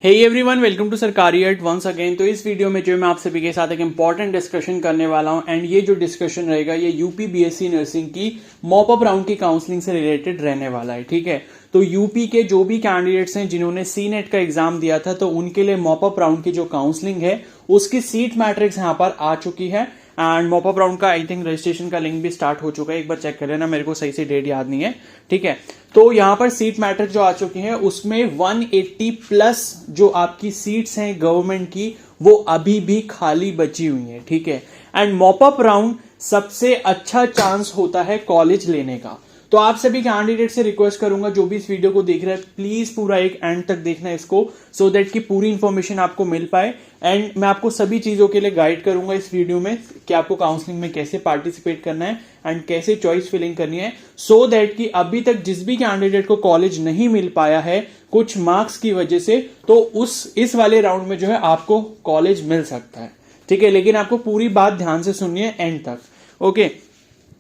Hey everyone, welcome to सरकारी अर्ट once again. तो इस वीडियो में जो मैं आप सभी के साथ एक इंपॉर्टेंट डिस्कशन करने वाला हूं एंड ये जो डिस्कशन रहेगा ये यूपी बीएससी नर्सिंग की मॉप अप राउंड की काउंसलिंग से रिलेटेड रहने वाला है। ठीक है, तो यूपी के जो भी कैंडिडेट्स हैं जिन्होंने सी नेट का एग्जाम दिया था तो उनके लिए मॉप अप राउंड की जो काउंसलिंग है उसकी सीट मैट्रिक्स यहाँ पर आ चुकी है एंड मॉप अप राउंड का आई थिंक रजिस्ट्रेशन का लिंक भी स्टार्ट हो चुका है। एक बार चेक कर लेना, मेरे को सही से डेट याद नहीं है। ठीक है, तो यहां पर सीट मैट्रिक्स जो आ चुकी है उसमें 180 प्लस जो आपकी सीट्स हैं गवर्नमेंट की वो अभी भी खाली बची हुई हैं। ठीक है, एंड मॉप अप राउंड सबसे अच्छा चांस होता है कॉलेज लेने का। तो आप सभी कैंडिडेट से रिक्वेस्ट करूंगा जो भी इस वीडियो को देख रहे हैं प्लीज पूरा एक एंड तक देखना इसको, सो दैट कि पूरी इंफॉर्मेशन आपको मिल पाए एंड मैं आपको सभी चीजों के लिए गाइड करूंगा इस वीडियो में कि आपको काउंसलिंग में कैसे पार्टिसिपेट करना है एंड कैसे चॉइस फिलिंग करनी है, सो दैट कि अभी तक जिस भी कैंडिडेट को कॉलेज नहीं मिल पाया है कुछ मार्क्स की वजह से तो इस वाले राउंड में जो है आपको कॉलेज मिल सकता है। ठीक है, लेकिन आपको पूरी बात ध्यान से सुननी है एंड तक। ओके,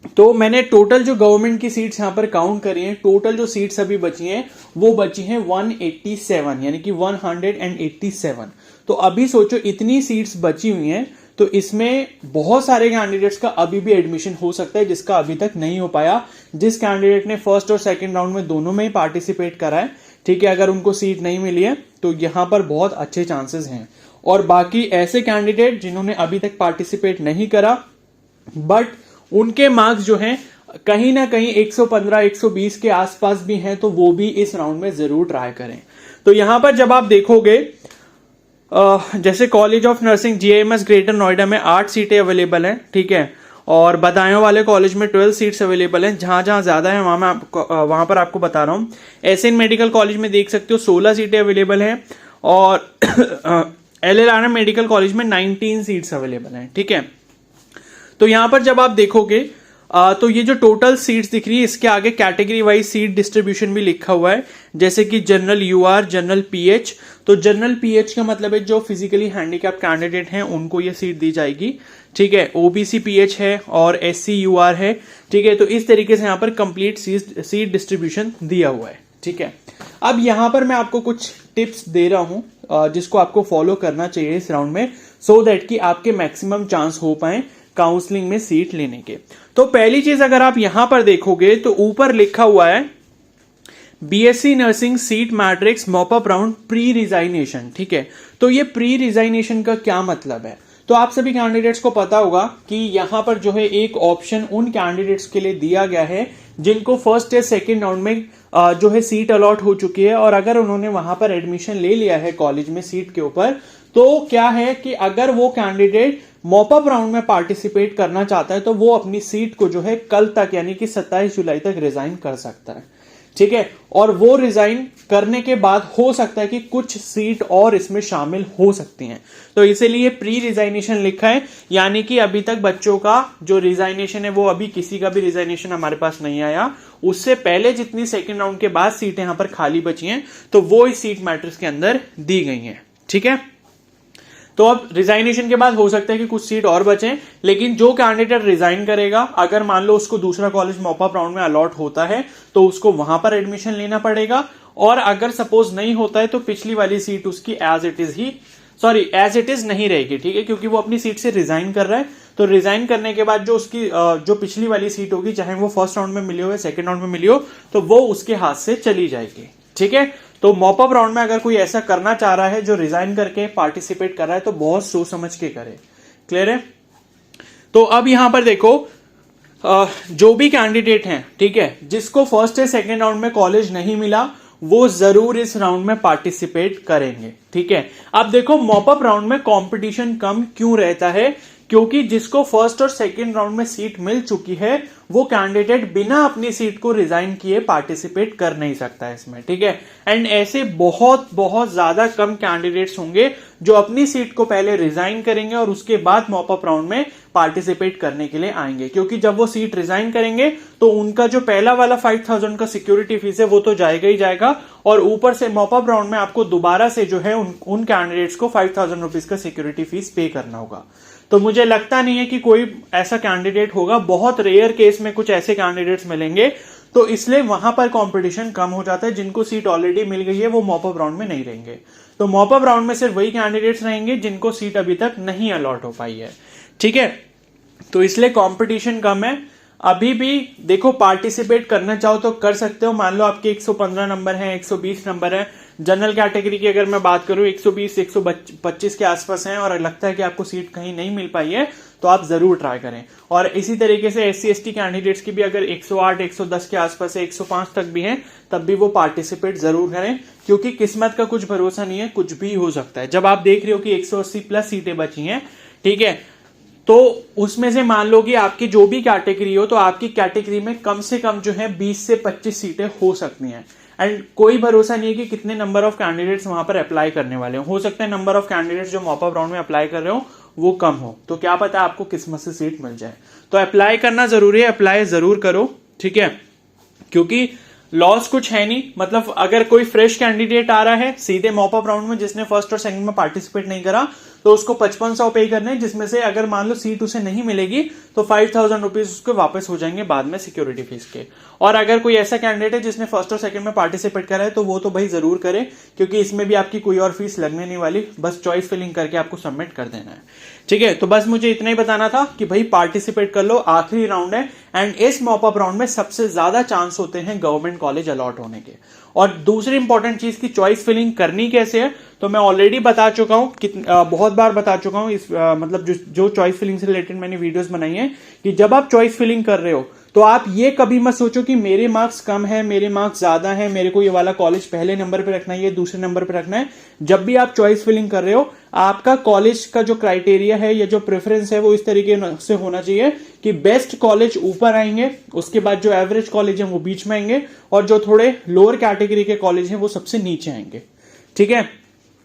तो मैंने टोटल जो गवर्नमेंट की सीट्स यहां पर काउंट करी हैं, टोटल जो सीट्स अभी बची हैं वो बची हैं 187 यानी कि 187। तो अभी सोचो इतनी सीट्स बची हुई हैं तो इसमें बहुत सारे कैंडिडेट्स का अभी भी एडमिशन हो सकता है जिसका अभी तक नहीं हो पाया, जिस कैंडिडेट ने फर्स्ट और सेकंड राउंड में दोनों में ही पार्टिसिपेट करा है। ठीक है, अगर उनको सीट नहीं मिली है तो यहां पर बहुत अच्छे चांसेस हैं। और बाकी ऐसे कैंडिडेट जिन्होंने अभी तक पार्टिसिपेट नहीं करा बट उनके मार्क्स जो हैं कहीं ना कहीं 115 120 के आसपास भी हैं तो वो भी इस राउंड में जरूर ट्राई करें। तो यहां पर जब आप देखोगे जैसे college of nursing GIMS greater Noida में 8 सीटें अवेलेबल हैं। ठीक है, और बदायूं वाले कॉलेज में 12 सीट्स अवेलेबल हैं। जहां जहां ज्यादा है वहां पर आपको बता रहा हूं। एसएन मेडिकल कॉलेज में देख सकते हो 16 सीटें अवेलेबल हैं और एलएलआरएम मेडिकल कॉलेज में 19 सीट्स अवेलेबल हैं। ठीक है, तो यहां पर जब आप देखोगे तो ये जो टोटल सीट्स दिख रही है इसके आगे कैटेगरी वाइज सीट डिस्ट्रीब्यूशन भी लिखा हुआ है, जैसे कि जनरल यूआर, जनरल पीएच। तो जनरल पीएच का मतलब है जो फिजिकली हैंडीकैप कैंडिडेट हैं उनको ये सीट दी जाएगी। ठीक है, ओबीसी पीएच है और एससी यूआर है। ठीक है, तो इस तरीके से यहां पर कंप्लीट सीट डिस्ट्रीब्यूशन दिया हुआ है। ठीक है, अब यहां पर मैं आपको कुछ टिप्स दे रहा हूं जिसको आपको फॉलो करना चाहिए इस राउंड में, सो दैट कि आपके मैक्सिमम चांस हो पाए काउंसलिंग में सीट लेने के। तो पहली चीज अगर आप यहां पर देखोगे तो ऊपर लिखा हुआ है BSc nursing seat matrix mop up round pre resignation. ठीक है, तो ये प्री रिजाइनेशन का क्या मतलब है? तो आप सभी कैंडिडेट्स को पता होगा कि यहां पर जो है एक ऑप्शन उन कैंडिडेट्स के लिए दिया गया है जिनको फर्स्ट या सेकेंड राउंड में जो है सीट अलॉट हो चुकी है और अगर उन्होंने वहां पर एडमिशन ले लिया है कॉलेज में सीट के ऊपर, तो क्या है कि अगर वो कैंडिडेट मॉप अप राउंड में पार्टिसिपेट करना चाहता है तो वो अपनी सीट को जो है कल तक यानी कि 27 जुलाई तक रिजाइन कर सकता है। ठीक है, और वो रिजाइन करने के बाद हो सकता है कि कुछ सीट और इसमें शामिल हो सकती हैं। तो इसीलिए प्री रिजाइनेशन लिखा है, यानी कि अभी तक बच्चों का जो रिजाइनेशन है वो अभी किसी का भी रिजाइनेशन हमारे पास नहीं आया, उससे पहले जितनी सेकेंड राउंड के बाद सीटें यहां पर खाली बची हैं तो वो इस सीट मैट्रिक्स के अंदर दी गई हैं। ठीक है, तो अब रिजाइनेशन के बाद हो सकता है कि कुछ सीट और बचे, लेकिन जो कैंडिडेट रिजाइन करेगा अगर मान लो उसको दूसरा कॉलेज मॉप अप राउंड में अलॉट होता है तो उसको वहां पर एडमिशन लेना पड़ेगा, और अगर सपोज नहीं होता है तो पिछली वाली सीट उसकी एज इट इज नहीं रहेगी। ठीक है, क्योंकि वो अपनी सीट से रिजाइन कर रहा है, तो रिजाइन करने के बाद जो उसकी जो पिछली वाली सीट होगी चाहे वो फर्स्ट राउंड में मिली हो या सेकेंड राउंड में मिली हो तो वो उसके हाथ से चली जाएगी। ठीक है, तो मॉप अप राउंड में अगर कोई ऐसा करना चाह रहा है जो रिजाइन करके पार्टिसिपेट कर रहा है तो बहुत सोच समझ के करे। क्लियर है? तो अब यहां पर देखो जो भी कैंडिडेट हैं, ठीक है, जिसको फर्स्ट या सेकेंड राउंड में कॉलेज नहीं मिला वो जरूर इस राउंड में पार्टिसिपेट करेंगे। ठीक है, अब देखो मॉप अप राउंड में कंपटीशन कम क्यों रहता है? क्योंकि जिसको फर्स्ट और सेकेंड राउंड में सीट मिल चुकी है वो कैंडिडेट बिना अपनी सीट को रिजाइन किए पार्टिसिपेट कर नहीं सकता है इसमें। ठीक है, एंड ऐसे बहुत बहुत ज्यादा कम कैंडिडेट्स होंगे जो अपनी सीट को पहले रिजाइन करेंगे और उसके बाद मॉप अप राउंड में पार्टिसिपेट करने के लिए आएंगे, क्योंकि जब वो सीट रिजाइन करेंगे तो उनका जो पहला वाला 5000 का सिक्योरिटी फीस है वो तो जाएगा ही जाएगा, और ऊपर से मॉप अप राउंड में आपको दोबारा से जो है उन कैंडिडेट्स को 5000 रुपीज का सिक्योरिटी फीस पे करना होगा। तो मुझे लगता नहीं है कि कोई ऐसा कैंडिडेट होगा, बहुत रेयर केस में कुछ ऐसे कैंडिडेट्स मिलेंगे, तो इसलिए वहां पर कंपटीशन कम हो जाता है। जिनको सीट ऑलरेडी मिल गई है वो मॉप अप राउंड में नहीं रहेंगे। तो मॉपअप राउंड में सिर्फ वही कैंडिडेट्स रहेंगे जिनको सीट अभी तक नहीं अलॉट हो पाई है, ठीक है। तो इसलिए कंपटीशन कम है। अभी भी देखो, पार्टिसिपेट करना चाहो तो कर सकते हो। मान लो आपके 115 नंबर हैं, 120 नंबर है। जनरल कैटेगरी की अगर मैं बात करूं 120 125 के आसपास हैं और लगता है कि आपको सीट कहीं नहीं मिल पाई है तो आप जरूर ट्राई करें। और इसी तरीके से SC/ST कैंडिडेट्स की भी अगर 108 110 के आसपास है, 105 तक भी है, तब भी वो पार्टिसिपेट जरूर करें, क्योंकि किस्मत का कुछ भरोसा नहीं है, कुछ भी हो सकता है। जब आप देख रहे हो कि 180 प्लस सीटें बची हैं, ठीक है, तो उसमें से मान लो कि आपकी जो भी कैटेगरी हो, तो आपकी कैटेगरी में कम से कम जो है 20 से 25 सीटें हो सकती हैं। एंड कोई भरोसा नहीं है कि कितने नंबर ऑफ कैंडिडेट्स वहां पर अप्लाई करने वाले हो सकता है नंबर ऑफ कैंडिडेट्स जो मॉपअप राउंड में अप्लाई कर रहे हो वो कम हो, तो क्या पता आपको किस्मत से सीट मिल जाए। तो अप्लाई करना जरूरी है, अप्लाई जरूर करो, ठीक है, क्योंकि लॉस कुछ है नहीं। मतलब अगर कोई फ्रेश कैंडिडेट आ रहा है सीधे मॉपअप राउंड में, जिसने फर्स्ट और सेकंड में पार्टिसिपेट नहीं करा, तो उसको 5500 पे करने, जिसमें से अगर मान लो सीट उसे नहीं मिलेगी तो 5000 रुपीज उसको वापस हो जाएंगे बाद में सिक्योरिटी फीस के। और अगर कोई ऐसा कैंडिडेट है जिसने फर्स्ट और सेकंड में पार्टिसिपेट करा है तो वो तो भाई जरूर करे, क्योंकि इसमें भी आपकी कोई और फीस लगने नहीं वाली, बस चॉइस फिलिंग करके आपको सबमिट कर देना है, ठीक है। तो बस मुझे इतना ही बताना था कि भाई पार्टिसिपेट कर लो, आखिरी राउंड है। एंड इस मॉपअप राउंड में सबसे ज्यादा चांस होते हैं गवर्नमेंट कॉलेज अलॉट होने के। और दूसरी इंपॉर्टेंट चीज की चॉइस फिलिंग करनी कैसे है, तो मैं ऑलरेडी बता चुका हूं, बहुत बार बता चुका हूं। मतलब जो चॉइस फिलिंग से रिलेटेड मैंने वीडियोस बनाई है, कि जब आप चॉइस फिलिंग कर रहे हो तो आप ये कभी मत सोचो कि मेरे मार्क्स कम है, मेरे मार्क्स ज्यादा है, मेरे को ये वाला कॉलेज पहले नंबर पे रखना है, ये दूसरे नंबर पे रखना है। जब भी आप चॉइस फिलिंग कर रहे हो, आपका कॉलेज का जो क्राइटेरिया है या जो प्रेफरेंस है वो इस तरीके से होना चाहिए कि बेस्ट कॉलेज ऊपर आएंगे, उसके बाद जो एवरेज कॉलेज है वो बीच में आएंगे, और जो थोड़े लोअर कैटेगरी के कॉलेज हैं वो सबसे नीचे आएंगे, ठीक है।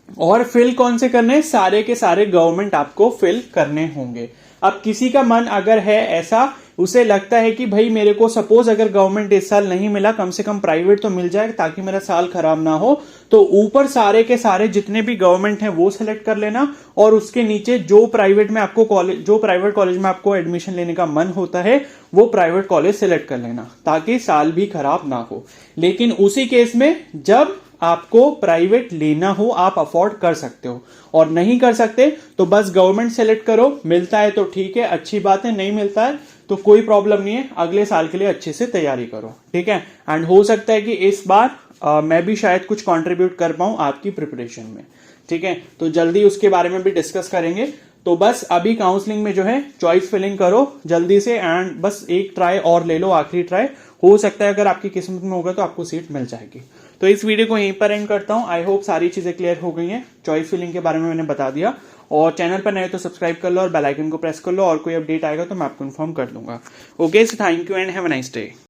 और फिल कौन से करने, सारे के सारे गवर्नमेंट आपको फिल करने होंगे। अब किसी का मन अगर है ऐसा, उसे लगता है कि भाई मेरे को सपोज अगर गवर्नमेंट इस साल नहीं मिला, कम से कम प्राइवेट तो मिल जाए ताकि मेरा साल खराब ना हो, तो ऊपर सारे के सारे जितने भी गवर्नमेंट हैं वो सिलेक्ट कर लेना, और उसके नीचे जो प्राइवेट में आपको कॉलेज, जो प्राइवेट कॉलेज में आपको एडमिशन लेने का मन होता है वो प्राइवेट कॉलेज सिलेक्ट कर लेना, ताकि साल भी खराब ना हो। लेकिन उसी केस में जब आपको प्राइवेट लेना हो, आप अफोर्ड कर सकते हो, और नहीं कर सकते तो बस गवर्नमेंट सेलेक्ट करो। मिलता है तो ठीक है, अच्छी बात है, नहीं मिलता है तो कोई प्रॉब्लम नहीं है, अगले साल के लिए अच्छे से तैयारी करो, ठीक है। एंड हो सकता है कि इस बार मैं भी शायद कुछ कंट्रीब्यूट कर पाऊं आपकी प्रिपरेशन में, ठीक है। तो जल्दी उसके बारे में भी डिस्कस करेंगे। तो बस अभी काउंसलिंग में जो है चॉइस फिलिंग करो जल्दी से, एंड बस एक ट्राई और ले लो, आखिरी ट्राई। हो सकता है अगर आपकी किस्मत में होगा तो आपको सीट मिल जाएगी। तो इस वीडियो को यहीं पर एंड करता हूं। आई होप सारी चीजें क्लियर हो गई हैं। चॉइस फिलिंग के बारे में मैंने बता दिया, और चैनल पर नए तो सब्सक्राइब कर लो और बेल आइकन को प्रेस कर लो, और कोई अपडेट आएगा तो मैं आपको इन्फॉर्म कर दूंगा। Okay, so thank you and have a nice day.